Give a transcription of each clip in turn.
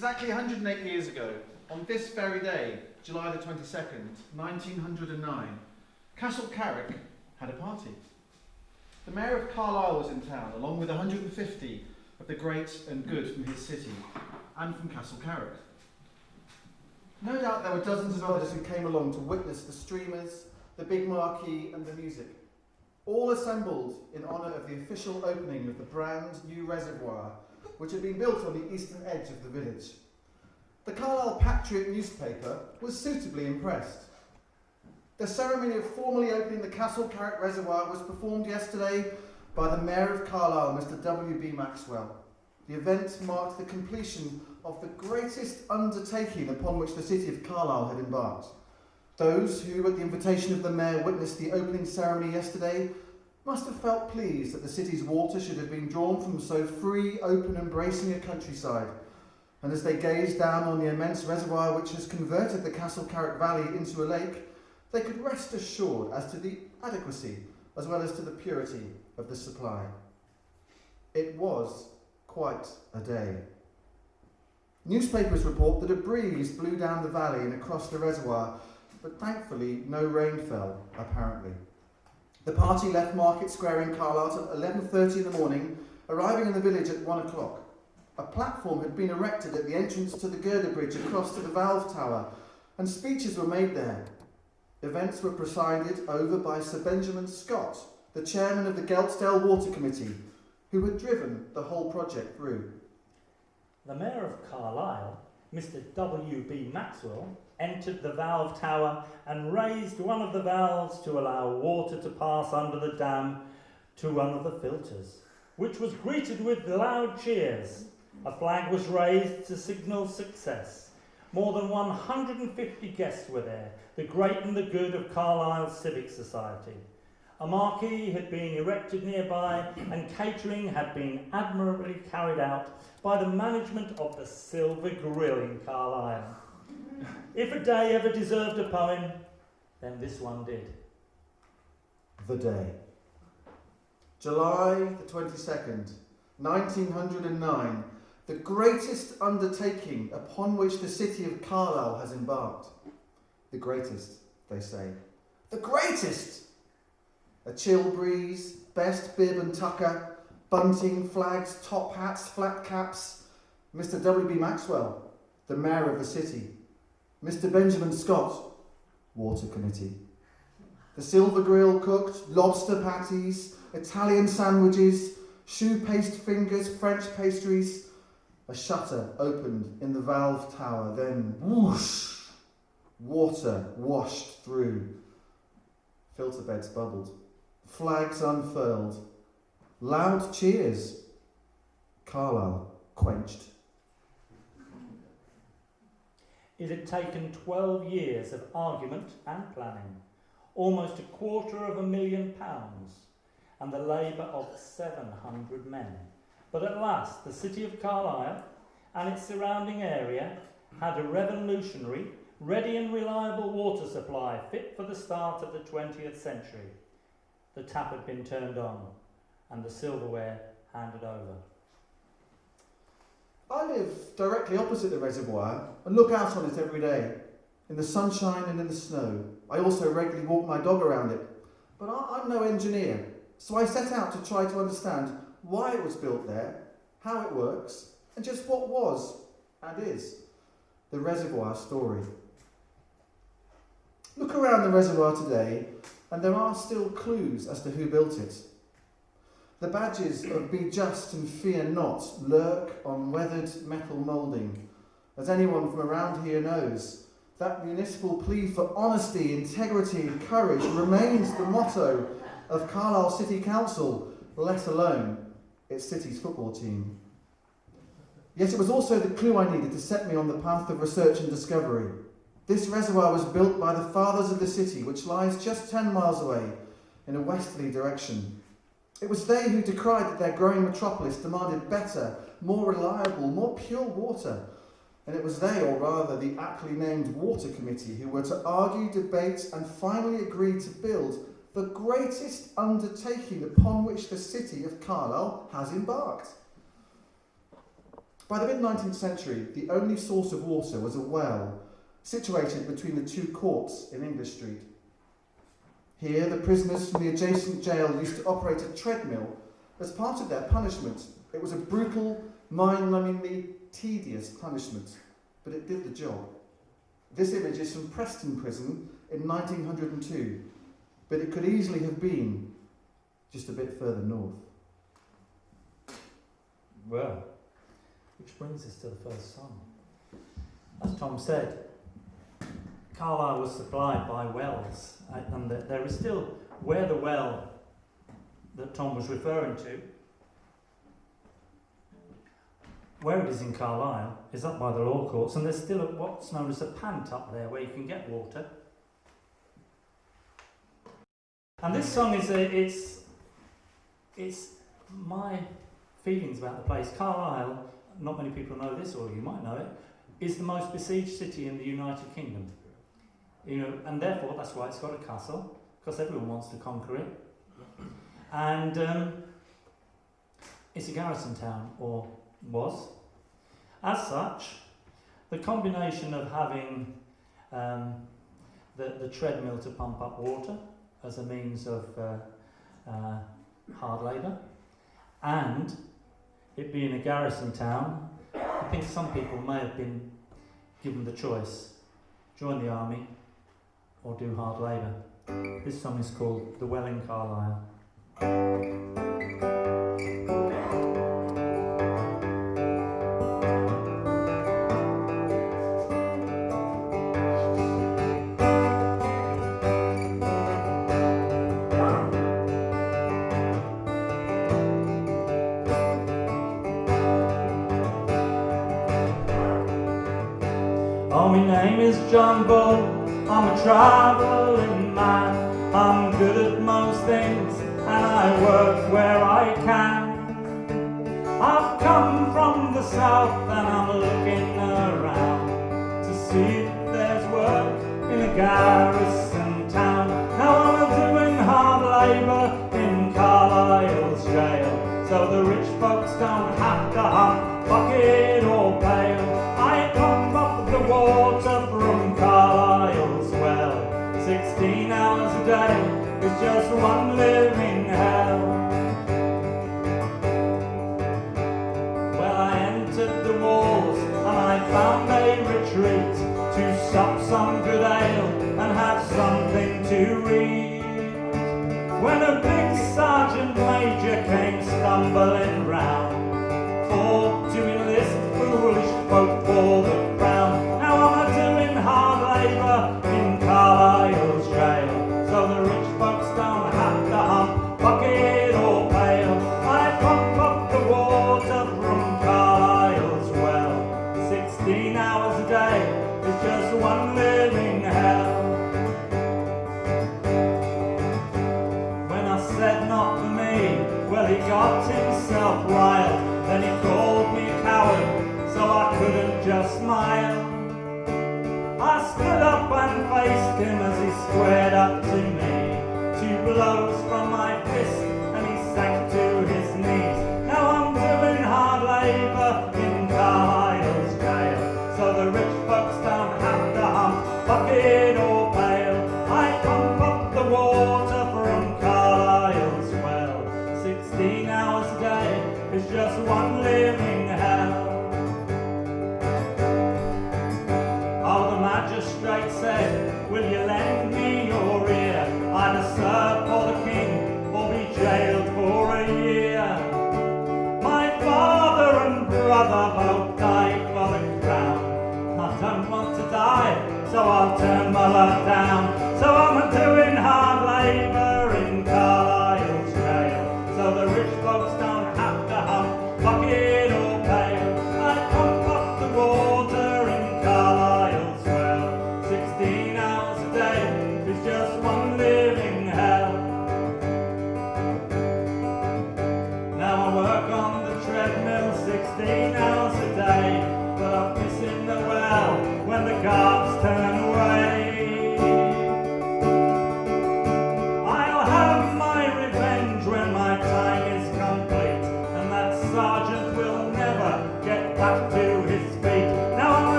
Exactly 108 years ago, on this very day, July the 22nd, 1909, Castle Carrock had a party. The Mayor of Carlisle was in town, along with 150 of the great and good from his city, and from Castle Carrock. No doubt there were dozens of others who came along to witness the streamers, the big marquee and the music, all assembled in honour of the official opening of the brand new reservoir, which had been built on the eastern edge of the village. The Carlisle Patriot newspaper was suitably impressed. The ceremony of formally opening the Castle Carrock Reservoir was performed yesterday by the Mayor of Carlisle, Mr. W.B. Maxwell. The event marked the completion of the greatest undertaking upon which the city of Carlisle had embarked. Those who, at the invitation of the Mayor, witnessed the opening ceremony yesterday must have felt pleased that the city's water should have been drawn from so free, open, embracing a countryside. And as they gazed down on the immense reservoir which has converted the Castle Carrock Valley into a lake, they could rest assured as to the adequacy as well as to the purity of the supply. It was quite a day. Newspapers report that a breeze blew down the valley and across the reservoir, but thankfully no rain fell, apparently. The party left Market Square in Carlisle at 11:30 in the morning, arriving in the village at 1 o'clock. A platform had been erected at the entrance to the girder bridge across to the valve tower, and speeches were made there. Events were presided over by Sir Benjamin Scott, the chairman of the Geltsdale Water Committee, who had driven the whole project through. The Mayor of Carlisle, Mr. W.B. Maxwell, entered the valve tower and raised one of the valves to allow water to pass under the dam to one of the filters, which was greeted with loud cheers. A flag was raised to signal success. More than 150 guests were there, the great and the good of Carlisle Civic Society. A marquee had been erected nearby, and catering had been admirably carried out by the management of the Silver Grill in Carlisle. If a day ever deserved a poem, then this one did. The day. July the 22nd, 1909, the greatest undertaking upon which the city of Carlisle has embarked. The greatest, they say. The greatest! A chill breeze, best bib and tucker, bunting, flags, top hats, flat caps. Mr. W.B. Maxwell, the mayor of the city. Mr. Benjamin Scott, Water Committee. The Silver Grill cooked lobster patties, Italian sandwiches, shoe paste fingers, French pastries. A shutter opened in the valve tower, then whoosh, water washed through. Filter beds bubbled, flags unfurled, loud cheers. Carlisle quenched. It had taken 12 years of argument and planning, almost £250,000, and the labour of 700 men. But at last, the city of Carlisle and its surrounding area had a revolutionary, ready and reliable water supply fit for the start of the 20th century. The tap had been turned on and the silverware handed over. I live directly opposite the reservoir and look out on it every day, in the sunshine and in the snow. I also regularly walk my dog around it. But I'm no engineer, so I set out to try to understand why it was built there, how it works, and just what was, and is, the Reservoir Story. Look around the reservoir today, and there are still clues as to who built it. The badges of "Be Just and Fear Not" lurk on weathered metal moulding. As anyone from around here knows, that municipal plea for honesty, integrity and courage remains the motto of Carlisle City Council, let alone its city's football team. Yet it was also the clue I needed to set me on the path of research and discovery. This reservoir was built by the fathers of the city, which lies just 10 miles away in a westerly direction. It was they who decried that their growing metropolis demanded better, more reliable, more pure water. And it was they, or rather the aptly named Water Committee, who were to argue, debate and finally agree to build the greatest undertaking upon which the city of Carlisle has embarked. By the mid-19th century, the only source of water was a well situated between the two courts in English Street. Here, the prisoners from the adjacent jail used to operate a treadmill as part of their punishment. It was a brutal, mind-numbingly tedious punishment, but it did the job. This image is from Preston Prison in 1902, but it could easily have been just a bit further north. Well, which brings us to the first song. As Tom said, Carlisle was supplied by wells, and there is still, where the well that Tom was referring to, where it is in Carlisle, is up by the law courts, and there's still what's known as a pant up there where you can get water. And this song is it's my feelings about the place. Carlisle, not many people know this, or you might know it, is the most besieged city in the United Kingdom. You know, and therefore that's why it's got a castle, because everyone wants to conquer it. And it's a garrison town, or was. As such, the combination of having the treadmill to pump up water as a means of hard labour, and it being a garrison town, I think some people may have been given the choice: join the army or do hard labour. This song is called The Well in Carlisle. Oh, my name is John Bull, I'm a travelling man. I'm good at most things and I work where I can. I've come from the south and I'm looking around to see if there's work in a garrison town. Now I'm doing hard labour in Carlisle's jail, so the rich folks don't have to hump bucket or pail. I pump up the water from Carlisle's well. 16 hours a day is just one living hell. Well, I entered the walls and I found a retreat to sup some good ale and have something to eat. When a big sergeant major came stumbling round for to enlist foolish folk for the crown. Now I'm doing hard labour in Carlisle's jail, so the rich folks don't have to hump bucket or pail. I pump up the water from Carlisle's well. 16 hours a day is just one living hell. When I said not for me, well, he got himself riled. Then he called me a coward, so I couldn't just smile. I stood up and faced him as he squared up to me. 2 blows from my fist and he sank to his knees. Now I'm doing hard labour in Carlisle's jail, so the rich folks don't have to hump bucket or pail. I pump up the water from Carlisle's well. 16 hours a day is just one living hell. Oh, the magistrate said, will you lend me your ear? Either serve for the king or be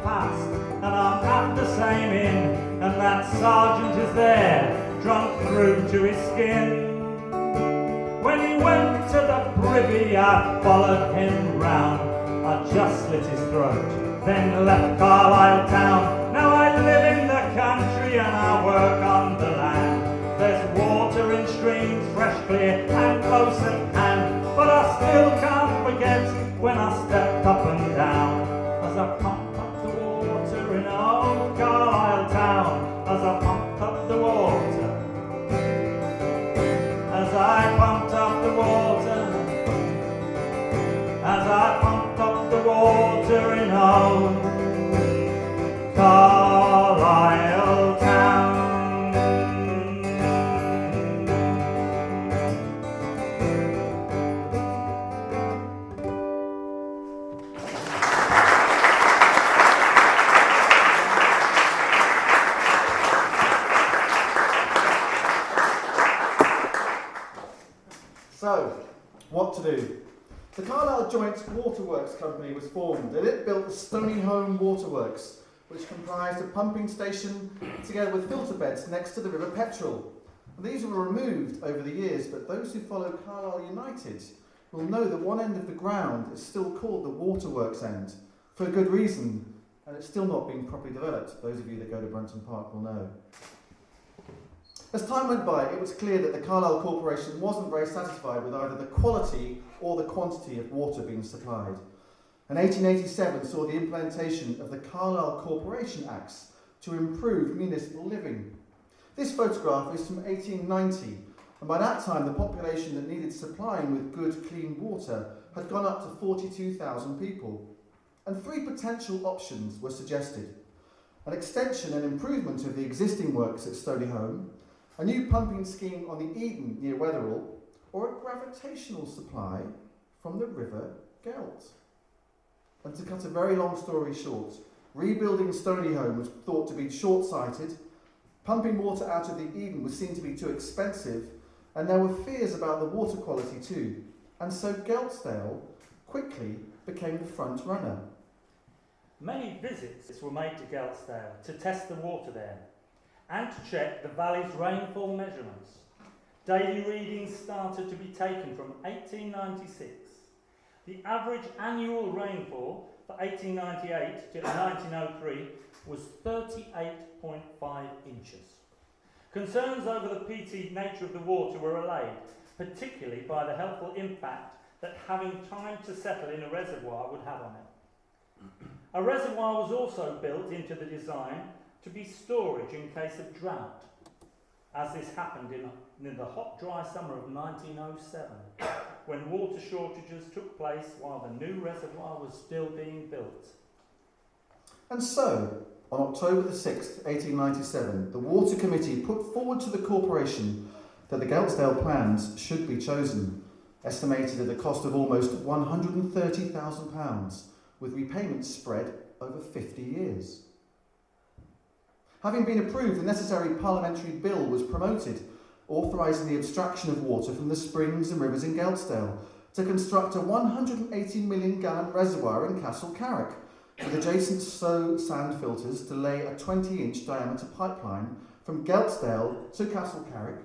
past, and I'm at the same inn, and that sergeant is there, drunk through to his skin. When he went to the privy, I followed him round. I just slit his throat, then left Carlisle town. Now I live in the country and I work on the land. There's water in streams, fresh, clear and close at hand, but I still can't forget when I stepped up and down as I pumped up the water in old Carlisle town. As I pumped up the water, as I pumped up the water, as I pumped up the water in old Carlisle town. So, what to do? The Carlisle Joint Waterworks Company was formed, and it built the Stonyholme Waterworks, which comprised a pumping station together with filter beds next to the River Petrel. And these were removed over the years, but those who follow Carlisle United will know that one end of the ground is still called the Waterworks end, for a good reason, and it's still not been properly developed. Those of you that go to Brunton Park will know. As time went by, it was clear that the Carlisle Corporation wasn't very satisfied with either the quality or the quantity of water being supplied. And 1887 saw the implementation of the Carlisle Corporation Acts to improve municipal living. This photograph is from 1890, and by that time the population that needed supplying with good, clean water had gone up to 42,000 people. And three potential options were suggested: an extension and improvement of the existing works at Stonyholme, a new pumping scheme on the Eden near Wetherall, or a gravitational supply from the River Gelt. And to cut a very long story short, rebuilding Stonyholme was thought to be short-sighted, pumping water out of the Eden was seen to be too expensive, and there were fears about the water quality too, and so Geltsdale quickly became the front runner. Many visits were made to Geltsdale to test the water there and to check the valley's rainfall measurements. Daily readings started to be taken from 1896. The average annual rainfall for 1898 to 1903 was 38.5 inches. Concerns over the peaty nature of the water were allayed, particularly by the helpful impact that having time to settle in a reservoir would have on it. A reservoir was also built into the design to be storage in case of drought, as this happened in the hot, dry summer of 1907, when water shortages took place while the new reservoir was still being built. And so, on October the 6th, 1897, the Water Committee put forward to the corporation that the Geltsdale plans should be chosen, estimated at a cost of almost £130,000, with repayments spread over 50 years. Having been approved, the necessary parliamentary bill was promoted, authorising the abstraction of water from the springs and rivers in Geltsdale to construct a 180 million gallon reservoir in Castle Carrock, with adjacent sand filters to lay a 20-inch diameter pipeline from Geltsdale to Castle Carrock,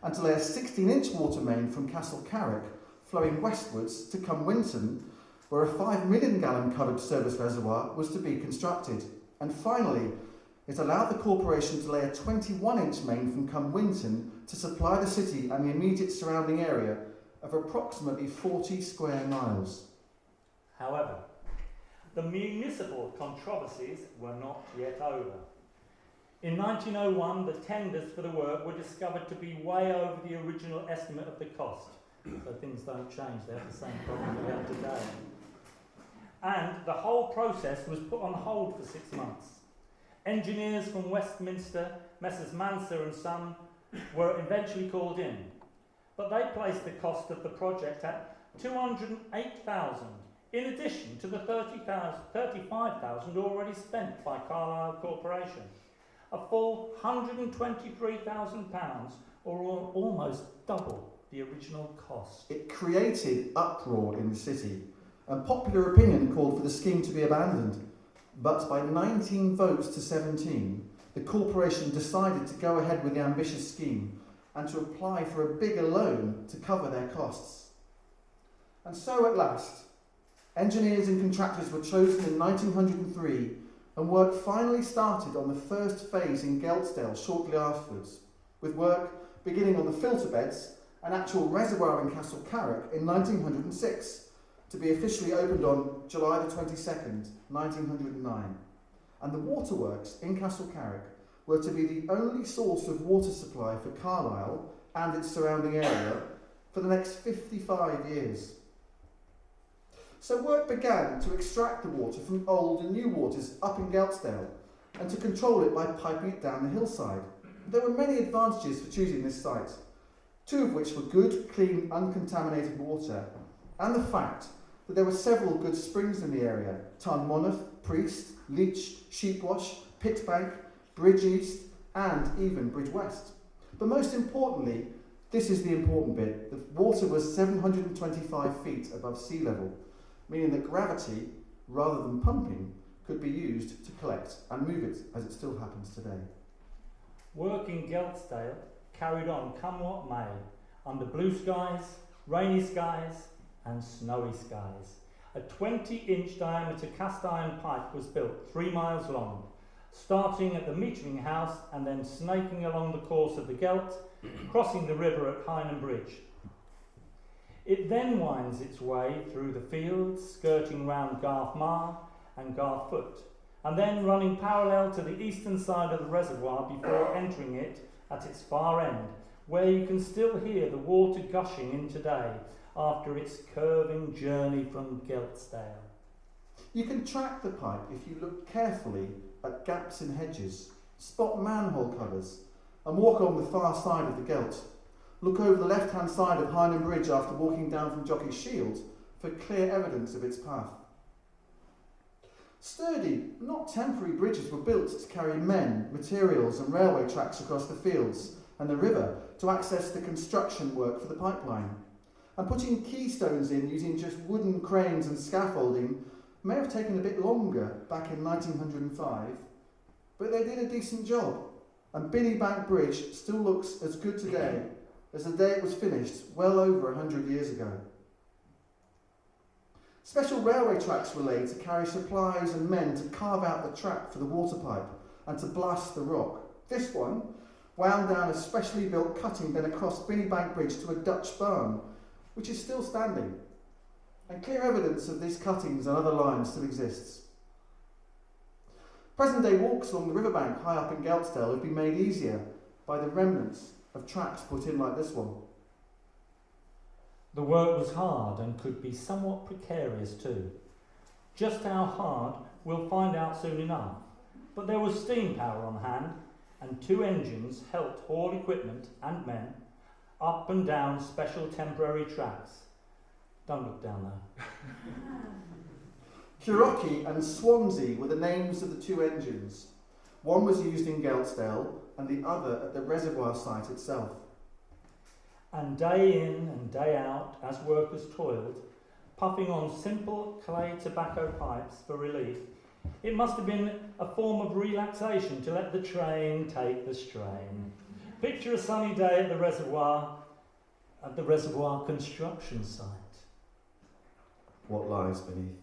and to lay a 16-inch water main from Castle Carrock flowing westwards to Cumwinton, where a 5 million gallon covered service reservoir was to be constructed. And finally, it allowed the corporation to lay a 21-inch main from Cumwinton to supply the city and the immediate surrounding area of approximately 40 square miles. However, the municipal controversies were not yet over. In 1901, the tenders for the work were discovered to be way over the original estimate of the cost. So things don't change, they have the same problem we have today. And the whole process was put on hold for 6 months. Engineers from Westminster, Messrs Mansell and Son, were eventually called in, but they placed the cost of the project at £208,000, in addition to the £35,000 already spent by Carlisle Corporation, a full £123,000, or almost double the original cost. It created uproar in the city, and popular opinion called for the scheme to be abandoned. but by 19 votes to 17, the corporation decided to go ahead with the ambitious scheme and to apply for a bigger loan to cover their costs. And so at last, engineers and contractors were chosen in 1903, and work finally started on the first phase in Geltsdale shortly afterwards, with work beginning on the filter beds and actual reservoir in Castle Carrock in 1906, to be officially opened on July the 22nd, 1909. And the waterworks in Castle Carrock were to be the only source of water supply for Carlisle and its surrounding area for the next 55 years. So work began to extract the water from old and new waters up in Geltsdale and to control it by piping it down the hillside. There were many advantages for choosing this site, two of which were good, clean, uncontaminated water, and the fact that there were several good springs in the area: Tarnmoneth, Priest, Leach, Sheepwash, Pitbank, Bridge East, and even Bridge West. But most importantly, this is the important bit, the water was 725 feet above sea level, meaning that gravity, rather than pumping, could be used to collect and move it, as it still happens today. Work in Geltsdale carried on come what may, under blue skies, rainy skies and snowy skies. A 20-inch diameter cast iron pipe was built 3 miles long, starting at the metering house and then snaking along the course of the Gelt, crossing the river at Hynham Bridge. It then winds its way through the fields, skirting round Garth Marr and Garth Foot, and then running parallel to the eastern side of the reservoir before entering it at its far end, where you can still hear the water gushing in today after its curving journey from Geltsdale. You can track the pipe if you look carefully at gaps in hedges, spot manhole covers, and walk on the far side of the Gelt. Look over the left-hand side of Hynham Bridge after walking down from Jockey's Shield for clear evidence of its path. Sturdy, not temporary bridges were built to carry men, materials and railway tracks across the fields and the river to access the construction work for the pipeline. And putting keystones in using just wooden cranes and scaffolding may have taken a bit longer back in 1905, but they did a decent job, and Binnybank Bridge still looks as good today as the day it was finished well over 100 years ago. Special railway tracks were laid to carry supplies and men to carve out the track for the water pipe and to blast the rock. This one wound down a specially built cutting then across Binnybank Bridge to a Dutch barn, which is still standing, and clear evidence of these cuttings and other lines still exists. Present-day walks along the riverbank high up in Geltsdale have been made easier by the remnants of tracks put in like this one. The work was hard and could be somewhat precarious too. Just how hard we'll find out soon enough, but there was steam power on hand and 2 engines helped haul equipment and men up and down special temporary tracks. Don't look down there. Carrock and Swansea were the names of the 2 engines. One was used in Geltsdale and the other at the reservoir site itself. And day in and day out, as workers toiled, puffing on simple clay tobacco pipes for relief, it must have been a form of relaxation to let the train take the strain. Picture a sunny day at the reservoir construction site. What lies beneath?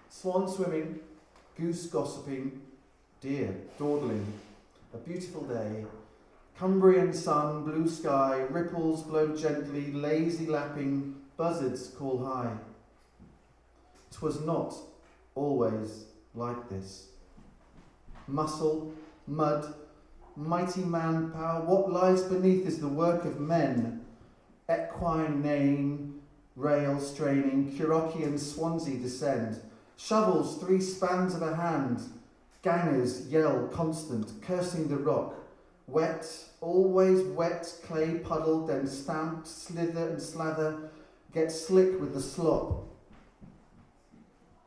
Swan swimming, goose gossiping, deer dawdling, a beautiful day, Cumbrian sun, blue sky, ripples blow gently, lazy lapping, buzzards call high. 'Twas not always like this. Muscle, mud, mighty manpower, what lies beneath is the work of men. Equine neighing, rail straining, Carrock and Swansea descend. Shovels 3 spans of a hand, gangers yell constant, cursing the rock. Wet, always wet, clay puddled, then stamped, slither and slather, get slick with the slop.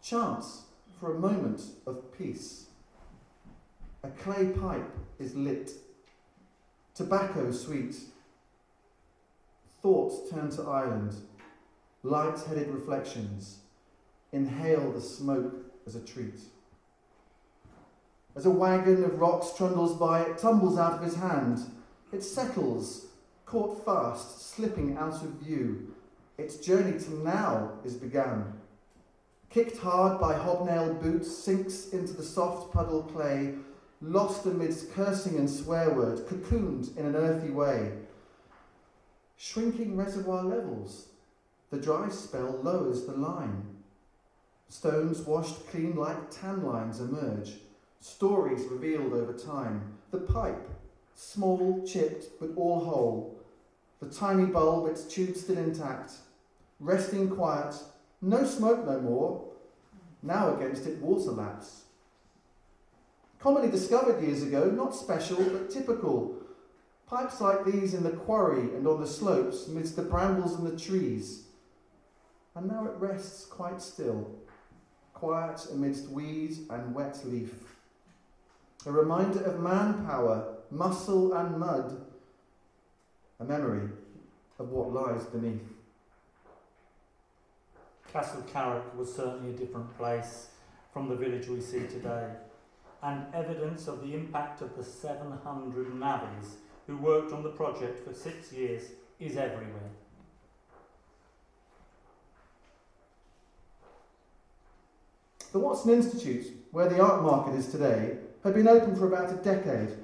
Chance for a moment of peace. A clay pipe is lit, tobacco sweet. Thoughts turn to island, light-headed reflections. inhale the smoke as a treat. As a wagon of rocks trundles by, it tumbles out of his hand. It settles, caught fast, slipping out of view. Its journey to now is begun. Kicked hard by hobnailed boots, sinks into the soft puddle clay, lost amidst cursing and swear word, cocooned in an earthy way. Shrinking reservoir levels, the dry spell lowers the line. Stones washed clean like tan lines emerge, stories revealed over time. The pipe, small, chipped, but all whole. The tiny bulb, its tube still intact, resting quiet, no smoke no more, now against it water laps. Commonly discovered years ago, not special but typical. Pipes like these in the quarry and on the slopes amidst the brambles and the trees. And now it rests quite still, quiet amidst weed and wet leaf. A reminder of manpower, muscle and mud. A memory of what lies beneath. Castle Carrock was certainly a different place from the village we see today, and evidence of the impact of the 700 navvies who worked on the project for 6 years is everywhere. The Watson Institute, where the art market is today, had been open for about a decade.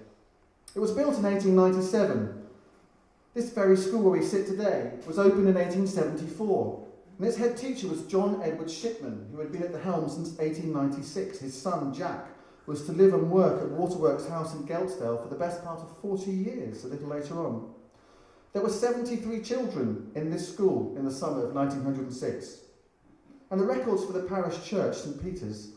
It was built in 1897. This very school where we sit today was opened in 1874. And its head teacher was John Edward Shipman, who had been at the helm since 1896. His son, Jack, was to live and work at Waterworks House in Geltsdale for the best part of 40 years, a little later on. There were 73 children in this school in the summer of 1906. And the records for the parish church, St Peter's,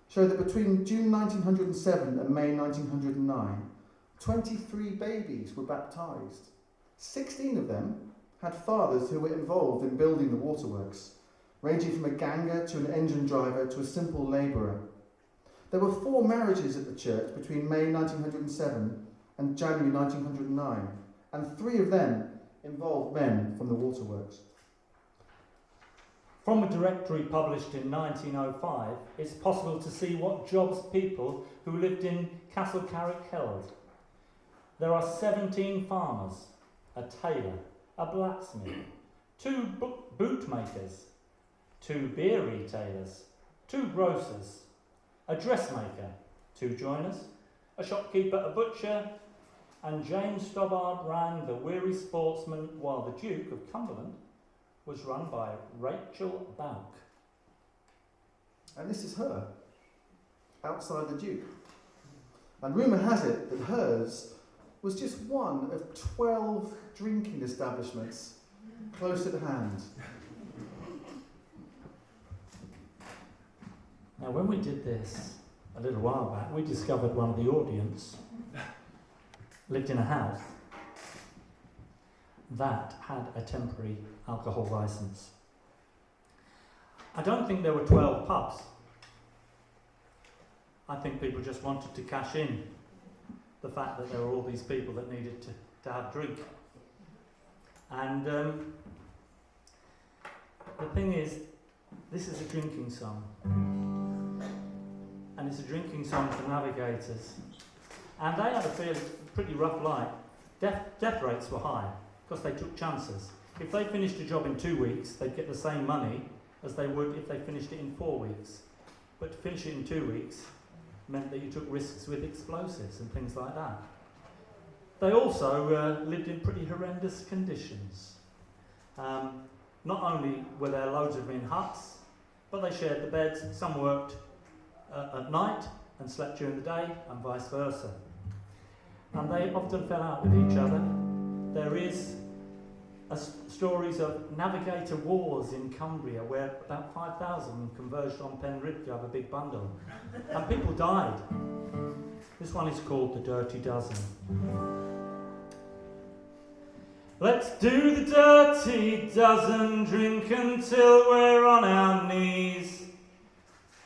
show that between June 1907 and May 1909, 23 babies were baptised. 16 of them had fathers who were involved in building the waterworks, ranging from a ganger to an engine driver to a simple labourer. There were 4 marriages at the church between May 1907 and January 1909, and 3 of them involved men from the waterworks. From a directory published in 1905, it's possible to see what jobs people who lived in Castle Carrock held. There are 17 farmers, a tailor, a blacksmith, 2 bootmakers, 2 beer retailers, 2 grocers, a dressmaker, 2 joiners, a shopkeeper, a butcher, and James Stobbart ran the Weary Sportsman, while the Duke of Cumberland was run by Rachel Bouck. And this is her, outside the Duke. And rumour has it that hers was just one of 12 drinking establishments close at hand. Now, when we did this a little while back, we discovered one of the audience lived in a house that had a temporary alcohol licence. I don't think there were 12 pubs. I think people just wanted to cash in the fact that there were all these people that needed to have drink. And the thing is, this is a drinking song. And it's a drinking song for navigators. And they had a pretty rough life. Death rates were high because they took chances. If they finished a job in 2 weeks, they'd get the same money as they would if they finished it in 4 weeks. But to finish it in 2 weeks meant that you took risks with explosives and things like that. They also lived in pretty horrendous conditions. Not only were there loads of them in huts, but they shared the beds. Some worked at night and slept during the day, and vice versa. And they often fell out with each other. There is stories of navigator wars in Cumbria, where about 5,000 converged on Penrith to have a big bundle. And people died. This one is called The Dirty Dozen. Let's do the dirty dozen, drink until we're on our knees,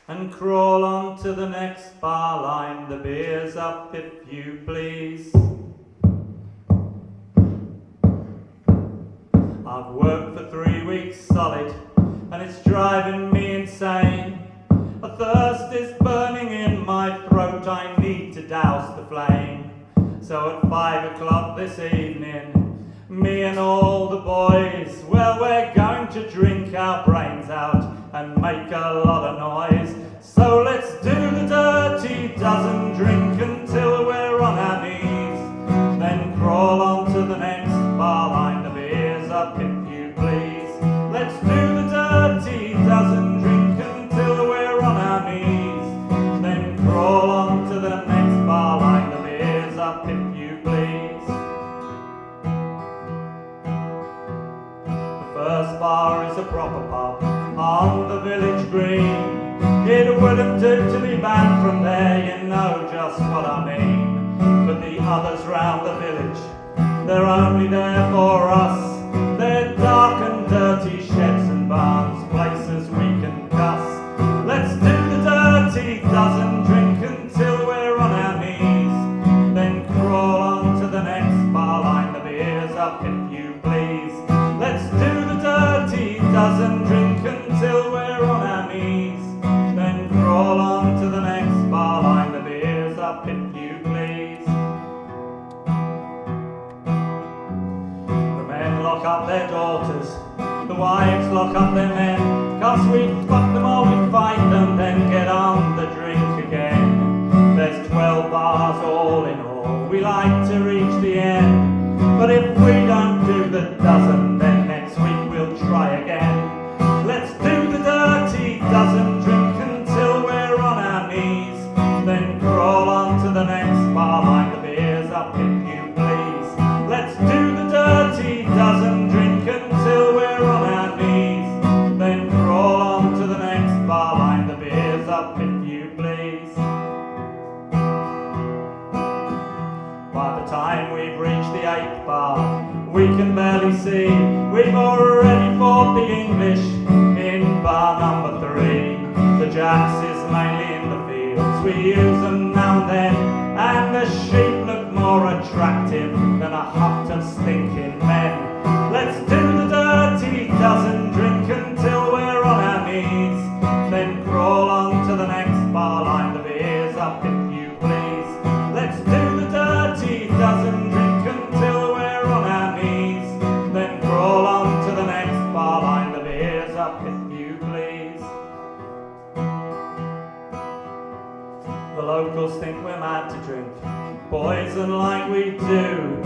and crawl on to the next bar line. The beer's up, if you please. I've worked for 3 weeks solid, and it's driving me insane. The thirst is burning in my throat, I need to douse the flame. So at 5 o'clock this evening, me and all the boys, well, we're going to drink our brains out and make a lot of noise. So let's do the dirty dozen, drink until we're on our knees, then crawl on to the next bar line, the beer's up if you please. Let's do the dirty dozen, drink until we're on our knees, then crawl on to the next bar line, the beer's up if you please. The first bar is a proper pub on the village green. It wouldn't do to be banned from there, you know just what I mean. But the others round the village, they're only there for us. They're dark and dirty sheds and barns, places we can cuss. Let's do the dirty dozen, drink until we're on our knees, then crawl on to the next bar line, the beer's up if you please. Let's do the dirty dozen, drink until we're on our knees, then crawl on to the next bar line, the beer's up if you please. The men lock up their daughters, the wives lock up their men, 'cause we fuck them all, we fight them, then get on the drink again. There's 12 bars all in all, we like to reach the end, but if we don't do the dozen, then next week we'll try again. Let's do the dirty dozen, drink until we're on our knees, then crawl on to the next bar line, the beer's up if you please. Let's do the dirty dozen, drink until we're on our knees, then crawl on to the next bar line, the beer's up if you please. By the time we've reached the 8th bar, we can barely see. We've already fought the English in bar number 3. The jacks is mainly in the fields, we use them now and then, and the sheep look more attractive than a hut of stinking men. Let's do the dirty dozen, drink until we're on our knees, then crawl on to the next bar line, the beer's up if you please. Let's do the dirty dozen, drink until we're on our knees, then crawl on to the next bar line, the beer's up if you please. The locals think we're mad to drink poison like we do,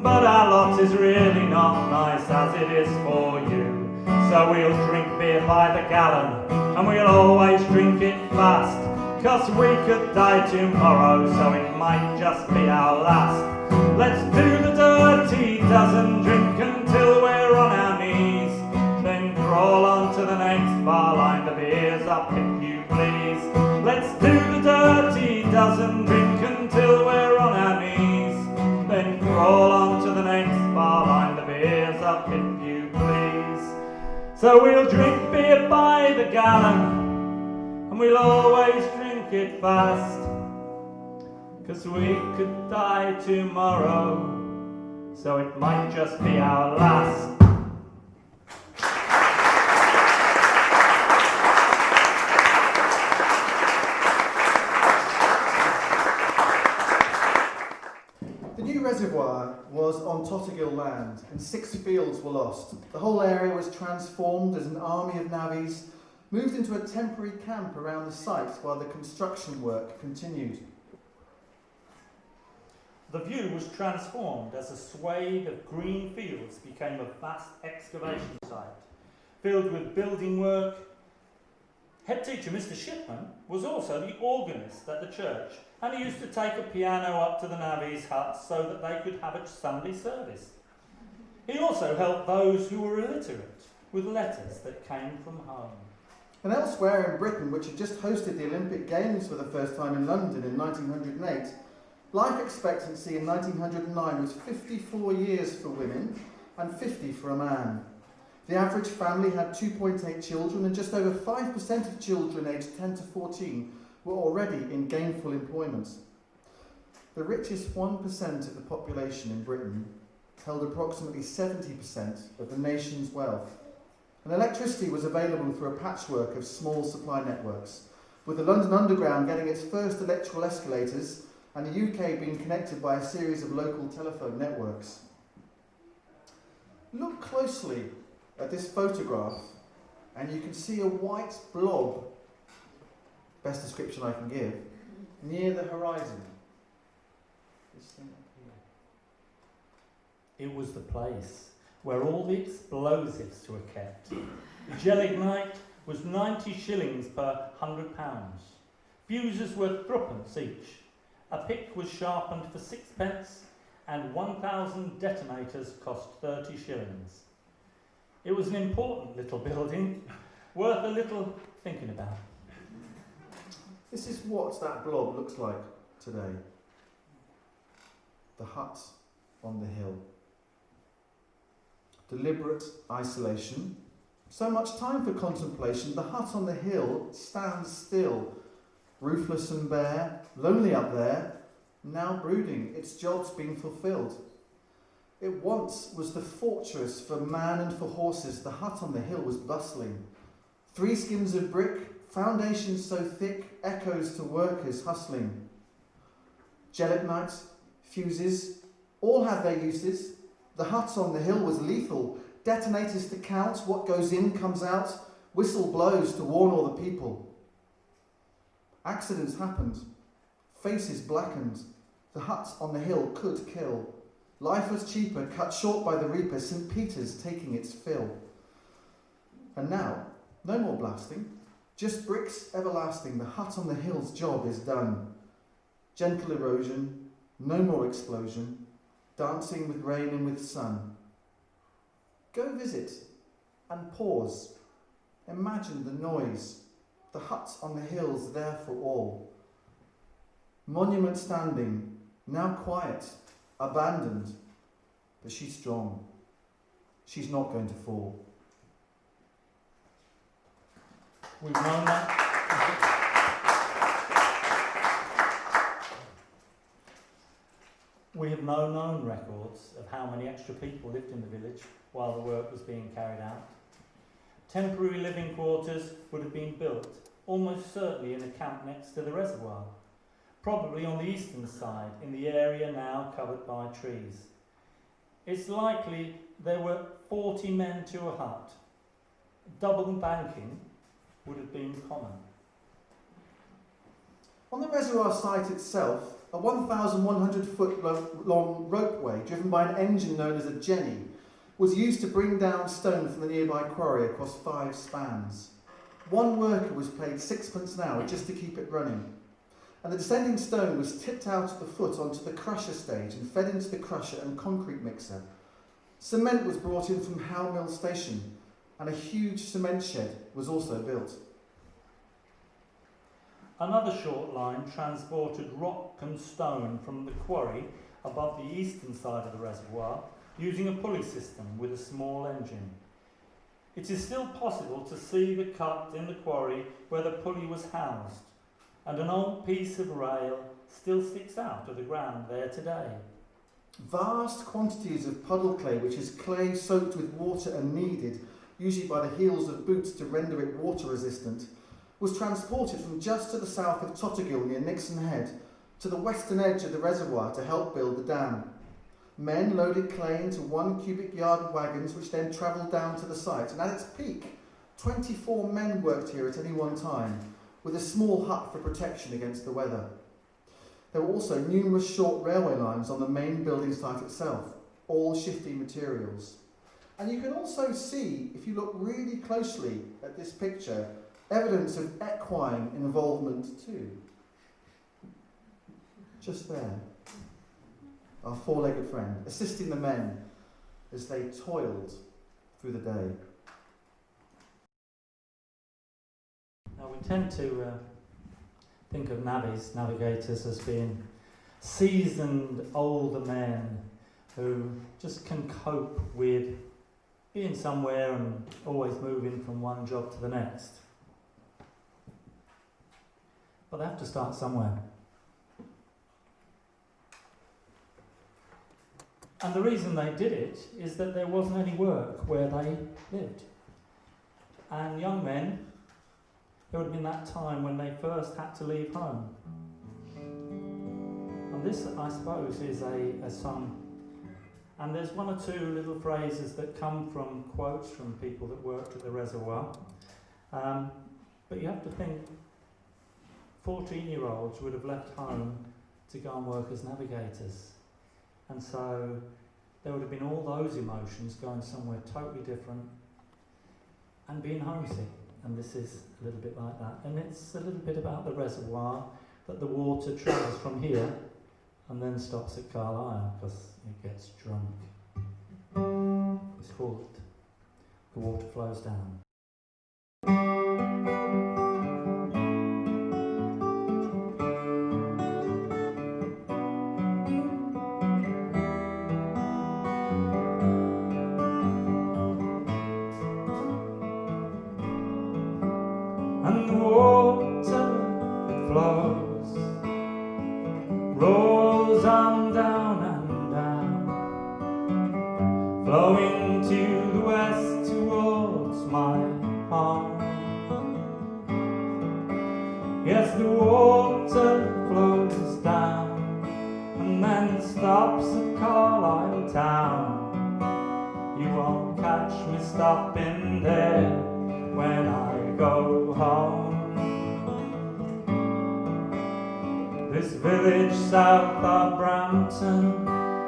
but our lot is really not nice as it is for you. So we'll drink beer by the gallon, and we'll always drink it fast, 'cause we could die tomorrow, so it might just be our last. Let's do the dirty dozen, drink until we're on our knees, then crawl on to the next bar line, the beer's up if you please. Let's do the dirty dozen, drink until we're on our knees, then crawl on to the next bar line, the beer's up if you please. So we'll drink beer by the gallon, and we'll always drink it fast, 'cause we could die tomorrow, so it might just be our last. The new reservoir was on Tottergill land, and 6 fields were lost. The whole area was transformed as an army of navvies moved into a temporary camp around the site while the construction work continued. The view was transformed as a swathe of green fields became a vast excavation site, filled with building work. Head teacher Mr. Shipman was also the organist at the church, and he used to take a piano up to the navvies' huts so that they could have a Sunday service. He also helped those who were illiterate with letters that came from home. And elsewhere in Britain, which had just hosted the Olympic Games for the first time in London in 1908, life expectancy in 1909 was 54 years for women and 50 for a man. The average family had 2.8 children, and just over 5% of children aged 10 to 14 were already in gainful employment. The richest 1% of the population in Britain held approximately 70% of the nation's wealth. And electricity was available through a patchwork of small supply networks. with the London Underground getting its first electrical escalators and the UK being connected by a series of local telephone networks. Look closely at this photograph and you can see a white blob, best description I can give, near the horizon. This thing up here. It was the place where all the explosives were kept. Gelignite was 90 shillings per £100. Fuses were threepence each. A pick was sharpened for sixpence, and 1,000 detonators cost 30 shillings. It was an important little building, worth a little thinking about. This is what that blob looks like today. The hut on the hill. Deliberate isolation. So much time for contemplation. The hut on the hill stands still, roofless and bare, lonely up there, now brooding, its jobs being fulfilled. It once was the fortress for man and for horses. The hut on the hill was bustling. 3 skins of brick, foundations so thick, echoes to workers hustling. Gelignite, fuses, all had their uses. The hut on the hill was lethal. Detonators to count, what goes in comes out. Whistle blows to warn all the people. Accidents happened. Faces blackened. The hut on the hill could kill. Life was cheaper, cut short by the reaper, St. Peter's taking its fill. And now, no more blasting. Just bricks everlasting. The hut on the hill's job is done. Gentle erosion, no more explosion. Dancing with rain and with sun. Go visit and pause. Imagine the noise. The hut on the hill's there for all. Monument standing, now quiet, abandoned, but she's strong. She's not going to fall. We've known that. We have no known records of how many extra people lived in the village while the work was being carried out. Temporary living quarters would have been built, almost certainly in a camp next to the reservoir, probably on the eastern side, in the area now covered by trees. It's likely there were 40 men to a hut. Double banking would have been common. On the reservoir site itself, a 1,100-foot long ropeway driven by an engine known as a jenny was used to bring down stone from the nearby quarry across 5 spans. One worker was paid 6 an hour just to keep it running. And the descending stone was tipped out at the foot onto the crusher stage and fed into the crusher and concrete mixer. Cement was brought in from Howe Mill Station, and a huge cement shed was also built. Another short line transported rock and stone from the quarry above the eastern side of the reservoir using a pulley system with a small engine. It is still possible to see the cut in the quarry where the pulley was housed, and an old piece of rail still sticks out of the ground there today. Vast quantities of puddle clay, which is clay soaked with water and kneaded, usually by the heels of boots to render it water resistant, was transported from just to the south of Tottergill near Nixon Head to the western edge of the reservoir to help build the dam. Men loaded clay into 1 cubic yard wagons which then travelled down to the site, and at its peak 24 men worked here at any one time, with a small hut for protection against the weather. There were also numerous short railway lines on the main building site itself, all shifting materials. And you can also see, if you look really closely at this picture, evidence of equine involvement too. Just there. Our 4-legged friend, assisting the men as they toiled through the day. Now we tend to think of navvies, navigators, as being seasoned older men who just can cope with being somewhere and always moving from one job to the next. But they have to start somewhere. And the reason they did it is that there wasn't any work where they lived. And young men it would have been that time when they first had to leave home. And this, I suppose, is a song. And there's one or two little phrases that come from quotes from people that worked at the reservoir. But you have to think 14-year-olds would have left home to go and work as navigators. And so there would have been all those emotions going somewhere totally different and being homesick. And this is a little bit like that. And it's a little bit about the reservoir, that the water travels from here and then stops at Carlisle because it gets drunk. It's called The Water Flows Down. And the water that flows rolls on down and down, flowing to the west towards my home. Yes, the water flows down and then stops at Carlisle town. You won't catch me stopping there when I go home. This village south of Brampton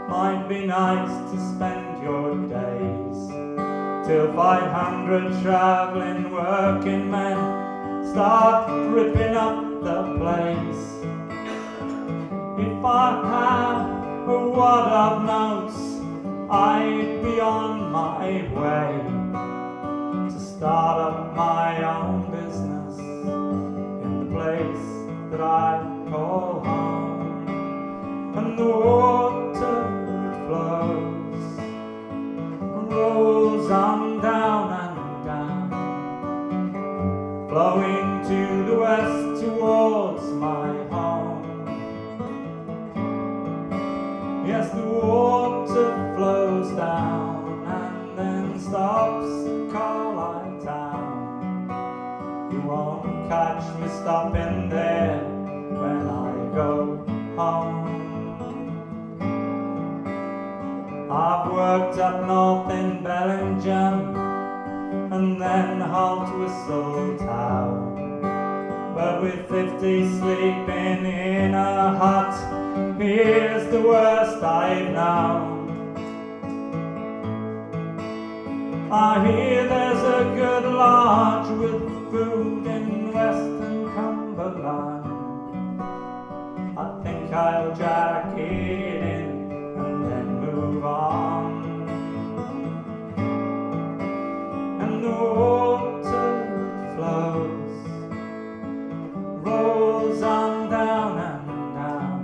might be nice to spend your days, till 500 travelling working men start ripping up the place. If I had a wad of notes, I'd be on my way to start up my own business in the place that I call home. And the water that flows rolls on down and down, flowing to the west towards my home. Yes, the water flows down and then stops at Carlisle town. You won't catch me stopping there when I go home. I've worked up north in Bellingham and then Haltwhistle town, but with 50 sleeping in a hut, here's the worst I've known. I hear there's a good lodge with food in Western Cumberland. I think I'll jack it in and then move on. And the water flows, rolls on down and down,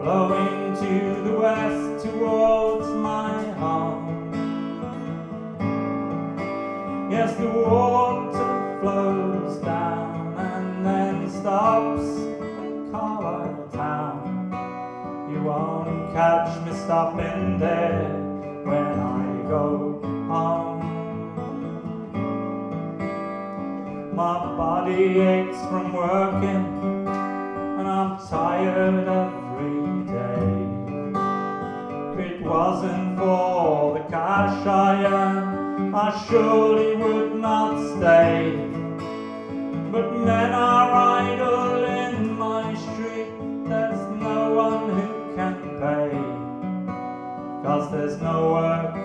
flowing to the west towards my home. Yes, the water flows down and then stops at Carlisle town. You won't catch me stopping there when I go home. My body aches from working and I'm tired every day. If it wasn't for the cash I earn, I surely would not stay. But men are idle in my street, there's no one who can pay, 'cause there's no work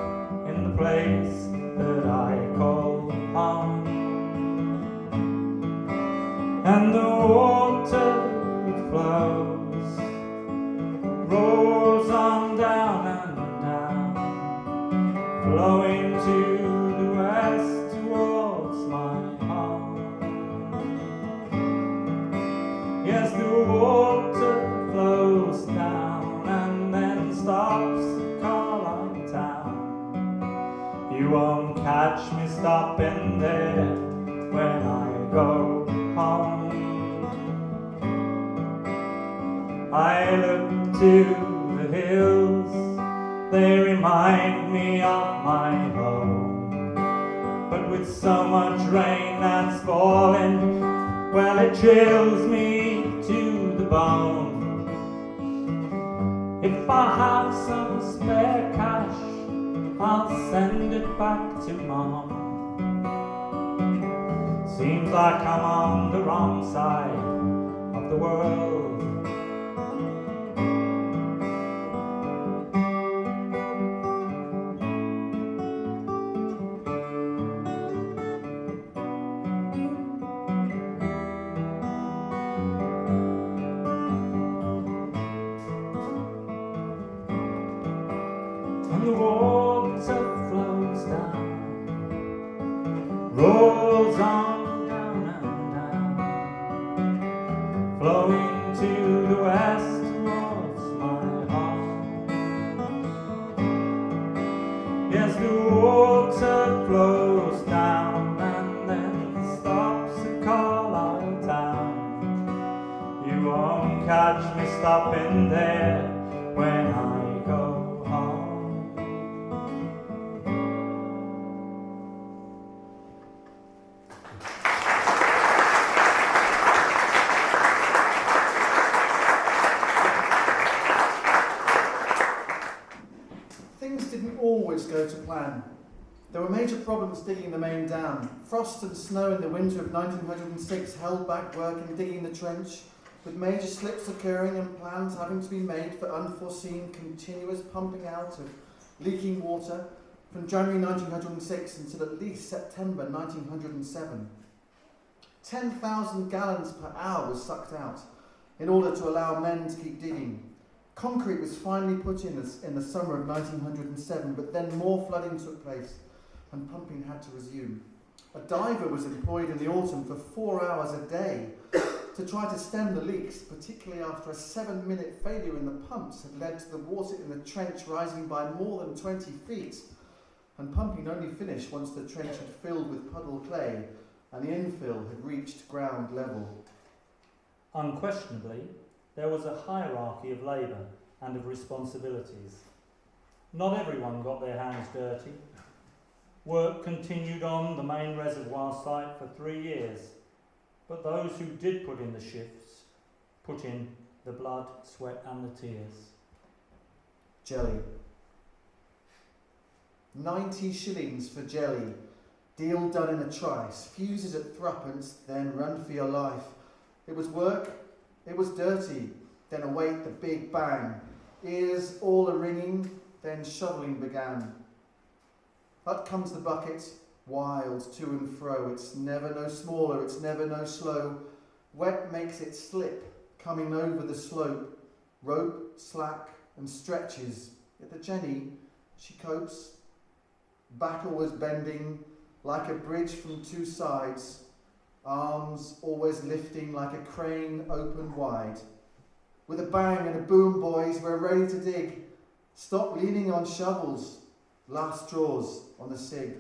in the place that I call home. And the water flows, rolls on down and down, flowing to the west towards my home. Yes, the water flows down and then stops at Carlisle town. You won't catch me stopping there when I go home. I look to the hills, they remind me of my home, but with with so much rain that's falling, well, it chills me to the bone. If I have some spare cash, I'll send it back to Mom. Seems like I'm on the wrong side of the world. And the water flows down, rolls on down and down, flowing to the west towards my home. Yes, the water flows down and then stops at Carlisle town. You won't catch me stopping there when I go home. Things didn't always go to plan. There were major problems digging the main dam. Frost and snow in the winter of 1906 held back work in digging the trench, with major slips occurring and plans having to be made for unforeseen continuous pumping out of leaking water from January 1906 until at least September 1907. 10,000 gallons per hour was sucked out in order to allow men to keep digging. Concrete was finally put in the summer of 1907, but then more flooding took place and pumping had to resume. A diver was employed in the autumn for 4 hours a day to try to stem the leaks, particularly after a 7-minute failure in the pumps had led to the water in the trench rising by more than 20 feet, and pumping only finished once the trench had filled with puddle clay and the infill had reached ground level. Unquestionably, there was a hierarchy of labour and of responsibilities. Not everyone got their hands dirty. Work continued on the main reservoir site for 3 years, but those who did put in the shifts put in the blood, sweat and the tears. Jelly. 90 shillings for jelly. Deal done in a trice. Fuses at threepence, then run for your life. It was work, it was dirty, then await the big bang. Ears all a-ringing, then shoveling began. Up comes the bucket, wild to and fro. It's never no smaller, it's never no slow. Wet makes it slip, coming over the slope. Rope, slack and stretches. Yet the Jenny, she copes. Back always bending, like a bridge from two sides. Arms always lifting like a crane open wide. With a bang and a boom, boys, we're ready to dig. Stop leaning on shovels. Last draws on the sig.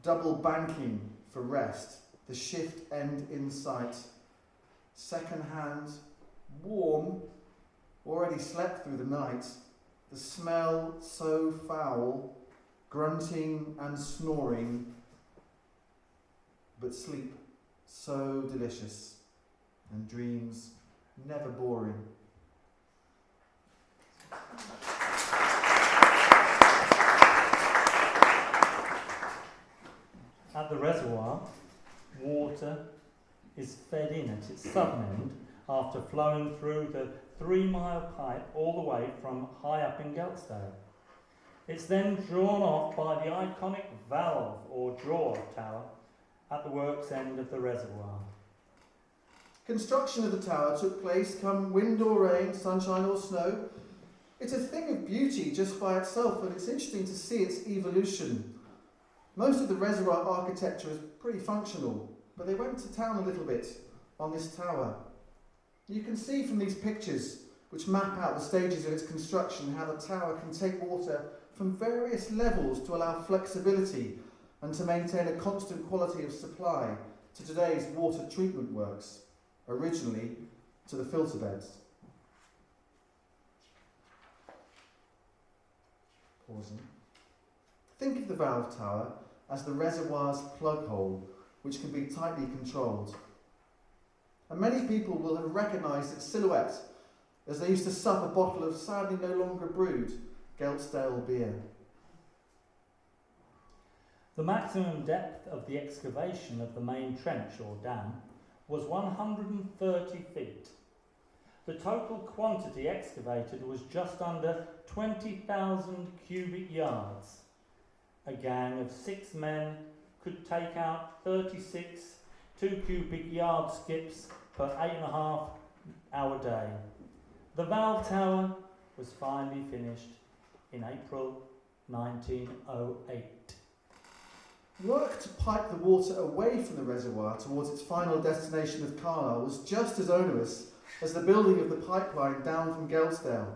Double banking for rest. The shift end in sight. Second hand, warm, already slept through the night. The smell so foul, grunting and snoring, but sleep so delicious, and dreams never boring. At the reservoir, water is fed in at its southern end after flowing through the 3-mile pipe all the way from high up in Geltsdale. It's then drawn off by the iconic valve or draw tower at the works end of the reservoir. Construction of the tower took place come wind or rain, sunshine or snow. It's a thing of beauty just by itself, and it's interesting to see its evolution. Most of the reservoir architecture is pretty functional, but they went to town a little bit on this tower. You can see from these pictures, which map out the stages of its construction, how the tower can take water from various levels to allow flexibility and to maintain a constant quality of supply to today's water treatment works, originally to the filter beds. Pausing. Think of the valve tower as the reservoir's plug hole, which can be tightly controlled. And many people will have recognised its silhouette as they used to sup a bottle of sadly no longer brewed Geltsdale beer. The maximum depth of the excavation of the main trench or dam was 130 feet. The total quantity excavated was just under 20,000 cubic yards. A gang of 6 men could take out 36 2 cubic yard skips per 8.5 hour day. The valve tower was finally finished in April 1908. Work to pipe the water away from the reservoir towards its final destination of Carlisle was just as onerous as the building of the pipeline down from Geltsdale.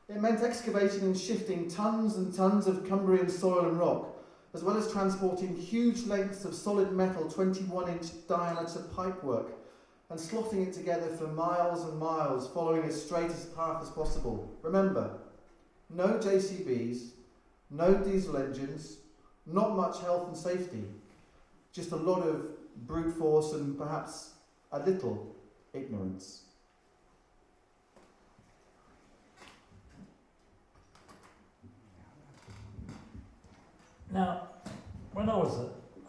It meant excavating and shifting tons and tons of Cumbrian soil and rock, as well as transporting huge lengths of solid metal 21-inch diameter pipework and slotting it together for miles and miles, following as straight a path as possible. Remember, no JCBs, no diesel engines, not much health and safety, just a lot of brute force and perhaps a little ignorance. Now, when I was